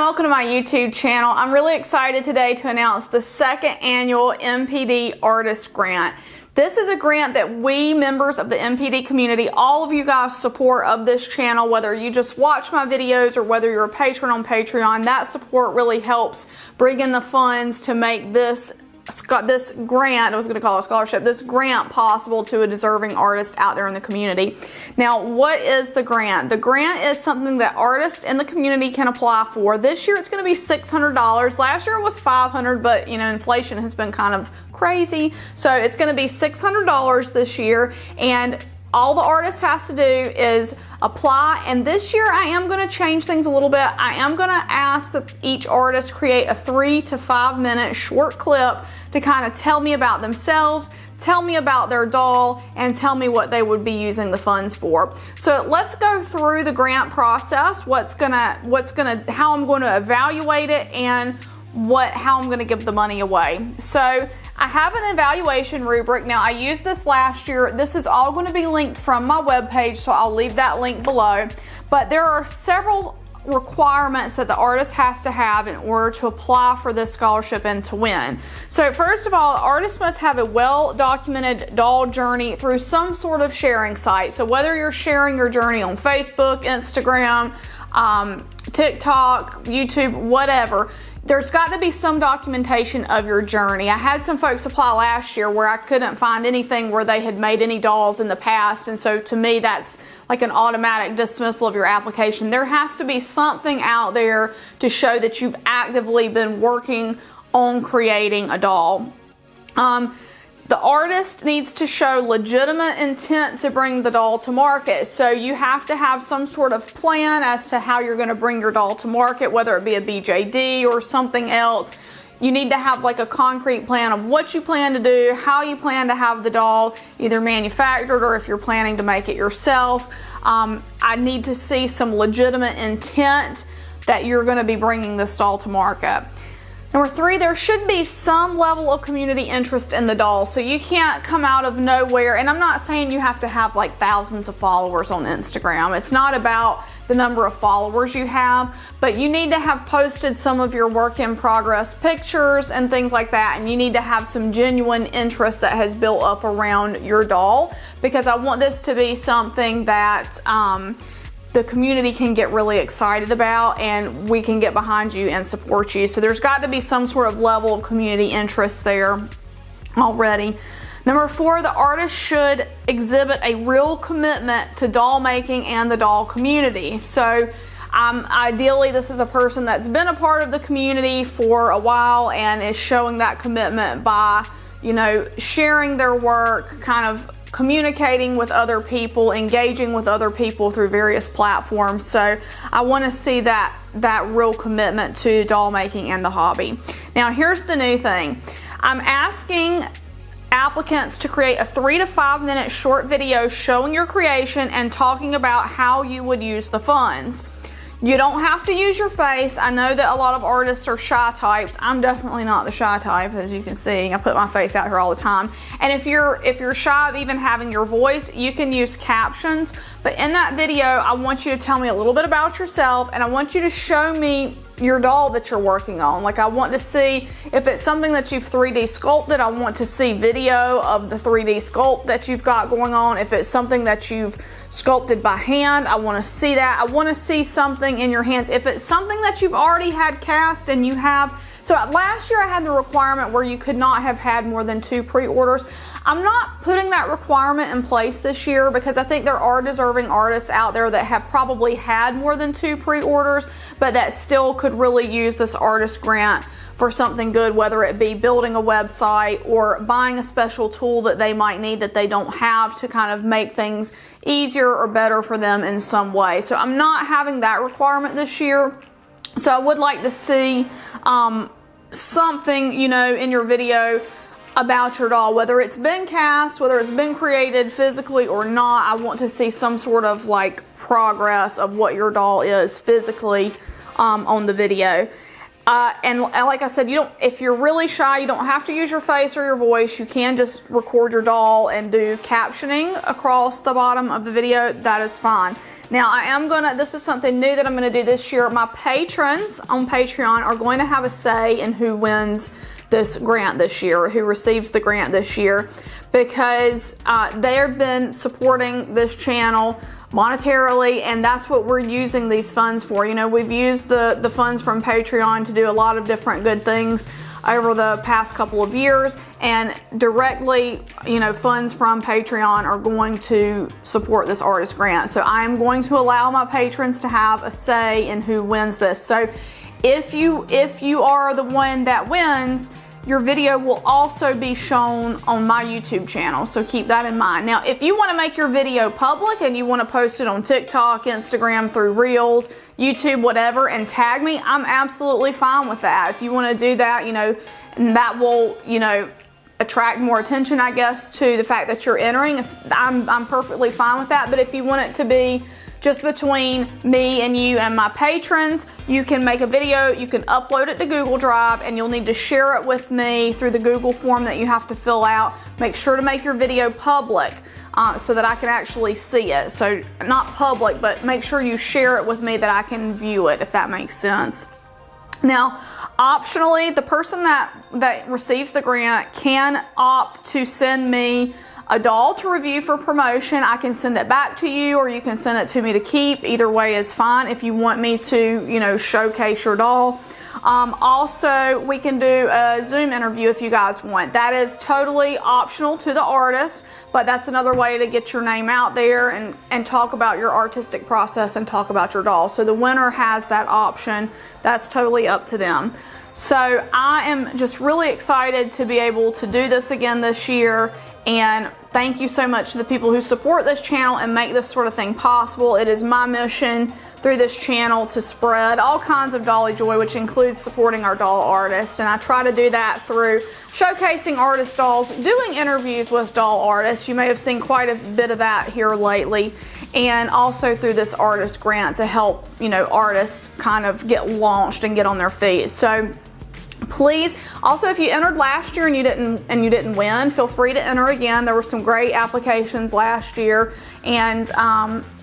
welcome to my YouTube channel. I'm really excited today to announce the second annual MPD Artist Grant. This is a grant that we members of the MPD community, all of you guys support of this channel, whether you just watch my videos or whether you're a patron on Patreon, that support really helps bring in the funds to make this grant, I was going to call it a scholarship, this grant possible to a deserving artist out there in the community. Now, what is the grant? The grant is something that artists in the community can apply for. This year it's going to be $600. Last year it was $500, but you know, inflation has been kind of crazy. So it's going to be $600 this year, and all the artist has to do is apply. And this year I am going to change things a little bit. I am going to ask that each artist create a 3 to 5 minute short clip to kind of tell me about themselves, tell me about their doll, and tell me what they would be using the funds for. So let's go through the grant process, how I'm going to evaluate it, and how I'm going to give the money away. So I have an evaluation rubric. Now, I used this last year. This is all going to be linked from my webpage, so I'll leave that link below. But there are several requirements that the artist has to have in order to apply for this scholarship and to win. So first of all, the artist must have a well-documented doll journey through some sort of sharing site. So whether you're sharing your journey on Facebook, Instagram, TikTok, YouTube, whatever, there's got to be some documentation of your journey. I had some folks apply last year where I couldn't find anything where they had made any dolls in the past, and so to me that's like an automatic dismissal of your application. There has to be something out there to show that you've actively been working on creating a doll. The artist needs to show legitimate intent to bring the doll to market. So you have to have some sort of plan as to how you're going to bring your doll to market, whether it be a BJD or something else. You need to have like a concrete plan of what you plan to do, how you plan to have the doll either manufactured or if you're planning to make it yourself. I need to see some legitimate intent that you're going to be bringing this doll to market. Number 3, there should be some level of community interest in the doll. So you can't come out of nowhere, and I'm not saying you have to have like thousands of followers on Instagram. It's not about the number of followers you have, but you need to have posted some of your work in progress pictures and things like that, and you need to have some genuine interest that has built up around your doll, because I want this to be something that the community can get really excited about, and we can get behind you and support you. So there's got to be some sort of level of community interest there already. Number 4, the artist should exhibit a real commitment to doll making and the doll community. So ideally this is a person that's been a part of the community for a while and is showing that commitment by, you know, sharing their work, kind of communicating with other people, engaging with other people through various platforms. So I want to see that real commitment to doll making and the hobby. Now here's the new thing. I'm asking applicants to create a 3 to 5 minute short video showing your creation and talking about how you would use the funds. You don't have to use your face. I know that a lot of artists are shy types. I'm definitely not the shy type, as you can see. I put my face out here all the time. And if you're shy of even having your voice, you can use captions. But in that video, I want you to tell me a little bit about yourself, and I want you to show me your doll that you're working on. Like, I want to see if it's something that you've 3D sculpted. I want to see video of the 3D sculpt that you've got going on. If it's something that you've sculpted by hand, I want to see that. I want to see something in your hands. If it's something that you've already had cast and you have, so last year I had the requirement where you could not have had more than 2 pre-orders. I'm not putting that requirement in place this year because I think there are deserving artists out there that have probably had more than 2 pre-orders, but that still could really use this artist grant for something good, whether it be building a website or buying a special tool that they might need that they don't have to kind of make things easier or better for them in some way. So I'm not having that requirement this year. So I would like to see something, you know, in your video about your doll, whether it's been cast, whether it's been created physically or not. I want to see some sort of like progress of what your doll is physically on the video. And like I said, if you're really shy, you don't have to use your face or your voice. You can just record your doll and do captioning across the bottom of the video. That is fine. Now this is something new that I'm gonna do this year. My patrons on Patreon are going to have a say in who wins this grant this year, who receives the grant this year, because they have been supporting this channel monetarily, and that's what we're using these funds for. You know, we've used the funds from Patreon to do a lot of different good things over the past couple of years, and directly, you know, funds from Patreon are going to support this artist grant. So I am going to allow my patrons to have a say in who wins this. So if you are the one that wins, your video will also be shown on my YouTube channel, so keep that in mind. Now, if you want to make your video public and you want to post it on TikTok, Instagram, through Reels, YouTube, whatever, and tag me, I'm absolutely fine with that. If you want to do that, you know, and that will, you know, attract more attention, I guess, to the fact that you're entering. I'm perfectly fine with that. But if you want it to be just between me and you and my patrons, you can make a video, you can upload it to Google Drive, and you'll need to share it with me through the Google form that you have to fill out. Make sure to make your video public so that I can actually see it. So not public, but make sure you share it with me that I can view it, if that makes sense. Now, optionally, the person that receives the grant can opt to send me a doll to review for promotion. I can send it back to you, or you can send it to me to keep. Either way is fine if you want me to, you know, showcase your doll. Also, we can do a Zoom interview if you guys want. That is totally optional to the artist, but that's another way to get your name out there and talk about your artistic process and talk about your doll. So the winner has that option. That's totally up to them. So I am just really excited to be able to do this again this year. And thank you so much to the people who support this channel and make this sort of thing possible. It is my mission through this channel to spread all kinds of dolly joy, which includes supporting our doll artists. And I try to do that through showcasing artist dolls, doing interviews with doll artists. You may have seen quite a bit of that here lately. And also through this artist grant to help, you know, artists kind of get launched and get on their feet. So please, also, if you entered last year and you didn't win, feel free to enter again. There were some great applications last year, and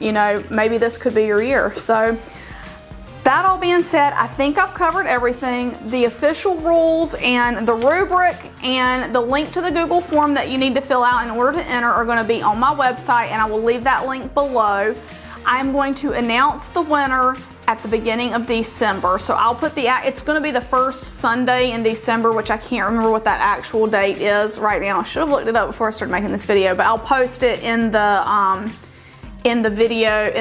you know, maybe this could be your year. So that all being said, I think I've covered everything. The official rules and the rubric and the link to the Google form that you need to fill out in order to enter are going to be on my website, and I will leave that link below. I'm going to announce the winner at the beginning of December. So I'll put it's going to be the first Sunday in December, which I can't remember what that actual date is right now. I should have looked it up before I started making this video, but I'll post it in the video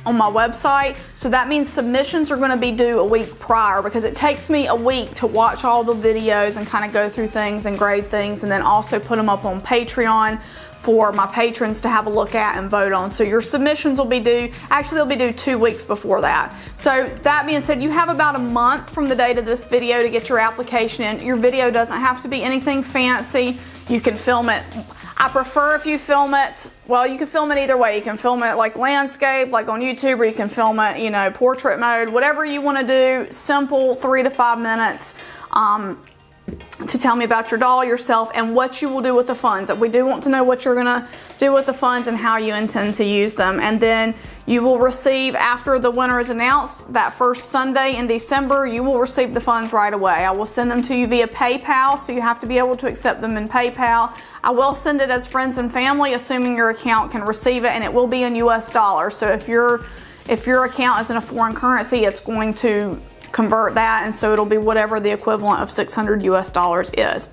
on my website. So that means submissions are going to be due a week prior, because it takes me a week to watch all the videos and kind of go through things and grade things, and then also put them up on Patreon for my patrons to have a look at and vote on. So your submissions will be due, actually they'll be due 2 weeks before that. So that being said, you have about a month from the date of this video to get your application in. Your video doesn't have to be anything fancy. You can film it. I prefer if you film it, well, you can film it either way. You can film it like landscape, like on YouTube, or you can film it, you know, portrait mode, whatever you want to do. Simple, 3 to 5 minutes. To tell me about your doll, yourself, and what you will do with the funds. We do want to know what you're gonna do with the funds and how you intend to use them. And then you will receive, after the winner is announced, that first Sunday in December, you will receive the funds right away. I will send them to you via PayPal, so you have to be able to accept them in PayPal. I will send it as friends and family, assuming your account can receive it, and it will be in US dollars. So if your account is in a foreign currency, it's going to convert that, and so it'll be whatever the equivalent of 600 US dollars is.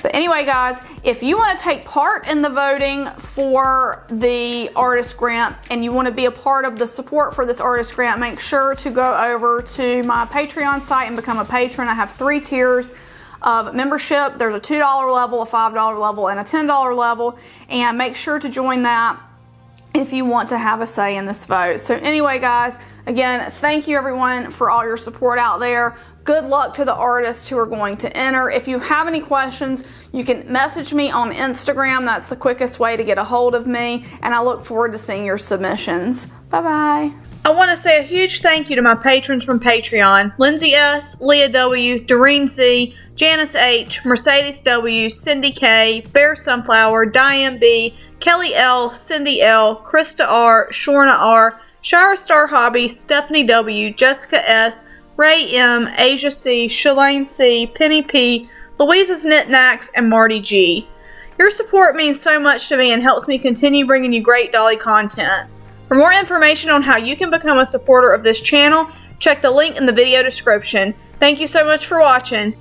But anyway, guys, if you want to take part in the voting for the artist grant and you want to be a part of the support for this artist grant, make sure to go over to my Patreon site and become a patron. I have 3 tiers of membership. There's a $2 level, a $5 level, and a $10 level, and make sure to join that if you want to have a say in this vote. So anyway, guys, again, thank you everyone for all your support out there. Good luck to the artists who are going to enter. If you have any questions, you can message me on Instagram. That's the quickest way to get a hold of me, and I look forward to seeing your submissions. Bye-bye. I want to say a huge thank you to my patrons from Patreon: Lindsay S., Leah W., Doreen Z., Janice H., Mercedes W., Cindy K., Bear Sunflower, Diane B., Kelly L., Cindy L., Krista R., Shorna R., Shira Star Hobby, Stephanie W, Jessica S, Ray M, Asia C, Shalane C, Penny P, Louisa's Knickknacks, and Marty G. Your support means so much to me and helps me continue bringing you great dolly content. For more information on how you can become a supporter of this channel, check the link in the video description. Thank you so much for watching.